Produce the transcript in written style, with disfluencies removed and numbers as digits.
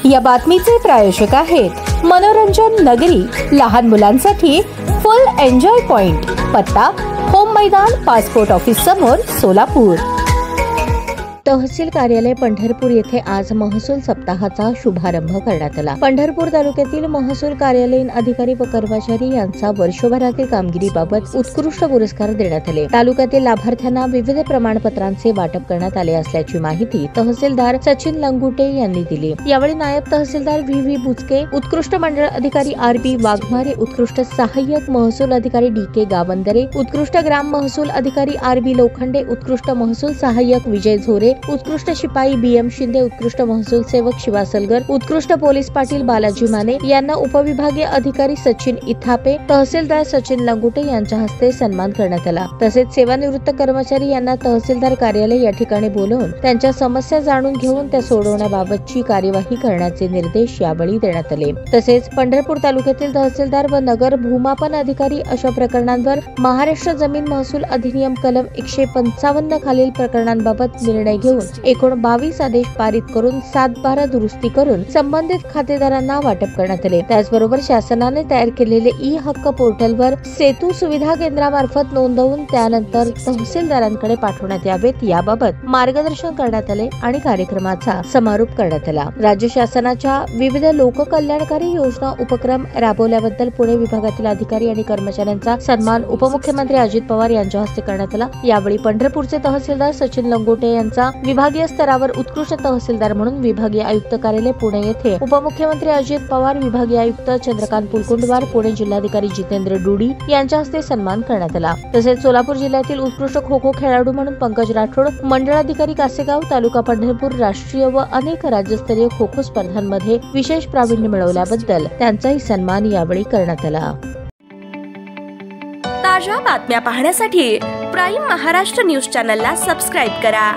या बातमीचे प्रायोजक आहेत मनोरंजन नगरी, लहान मुलांसाठी फुल एन्जॉय पॉइंट, पत्ता होम मैदान, पासपोर्ट ऑफिस समोर, सोलापूर। तहसील कार्यालय पंढरपूर येथे आज महसूल सप्ताहाचा शुभारंभ करण्यात आला। पंढरपूर तालुक्यातील महसूल कार्यालयीन अधिकारी व कर्मचारी यांचा वर्षभरातील कामगिरीबाबत उत्कृष्ट पुरस्कार देण्यात आले। तालुक्यातील लाभार्थ्यांना विविध प्रमाणपत्रांचे वाटप करण्यात आले असल्याची माहिती तहसीलदार सचिन लंगुटे यांनी दिली। यावेळी नायब तहसीलदार व्ही बुचके, उत्कृष्ट मंडळ अधिकारी RB वाघमारे, उत्कृष्ट सहाय्यक महसूल अधिकारी DK गावंदरे, उत्कृष्ट ग्राम महसूल अधिकारी RB लोखंडे, उत्कृष्ट महसूल सहाय्यक विजय झोरे, उत्कृष्ट शिपाई BM शिंदे, उत्कृष्ट महसूल सेवक शिवा सलगर, उत्कृष्ट पोलीस पाटील बालाजी माने यांना उपविभागीय अधिकारी सचिन इथापे, तहसीलदार सचिन लंगुटे यांच्या हस्ते सन्मान करण्यात आला। तसेच सेवानिवृत्त कर्मचारी यांना तहसीलदार कार्यालय या ठिकाणी बोलवून त्यांच्या समस्या जाणून घेऊन त्या सोडवण्याबाबतची कार्यवाही करण्याचे निर्देश यावेळी देण्यात आले। तसेच पंढरपूर तालुक्यातील तहसीलदार व नगर भूमापन अधिकारी अशा प्रकरणांवर महाराष्ट्र जमीन महसूल अधिनियम कलम 155 खालील प्रकरणांबाबत निर्णय घेऊन एकूण 22 आदेश पारित करून 7/12 दुरुस्ती करून संबंधित खातेदारांना वाटप करण्यात आले। त्याचबरोबर शासनाने तयार केलेले हक्क पोर्टलवर सेतू सुविधा केंद्रामार्फत नोंदवून त्यानंतर तहसीलदारांकडे पाठवण्यात यावेत याबाबत मार्गदर्शन करण्यात आले आणि कार्यक्रमाचा समारोप करण्यात आला। राज्य शासनाच्या विविध लोककल्याणकारी योजना उपक्रम राबवल्याबद्दल पुणे विभागातील अधिकारी आणि कर्मचाऱ्यांचा सन्मान उपमुख्यमंत्री अजित पवार यांच्या हस्ते करण्यात आला। यावेळी पंढरपूरचे तहसीलदार सचिन लंगोटे यांचा विभागीय स्तरावर उत्कृष्ट तहसीलदार म्हणून विभागीय आयुक्त कार्यालय पुणे येथे उपमुख्यमंत्री अजित पवार, विभागीय आयुक्त चंद्रकांत पुलकुंडवार, पुणे जिल्हाधिकारी जितेंद्र डुडी यांच्या हस्ते सन्मान करण्यात आला। तसेच सोलापूर जिल्ह्यातील उत्कृष्ट खो खो खेळाडू म्हणून पंकज राठोड, मंडळाधिकारी कासेगाव, तालुका पंढरपूर राष्ट्रीय व अनेक राज्यस्तरीय खो खो स्पर्धांमध्ये विशेष प्रावीण्य मिळवल्याबद्दल त्यांचाही सन्मान यावेळी करण्यात आला। ताज्या बातम्या पाहण्यासाठी प्राईम महाराष्ट्र न्यूज चॅनलला सबस्क्राईब करा।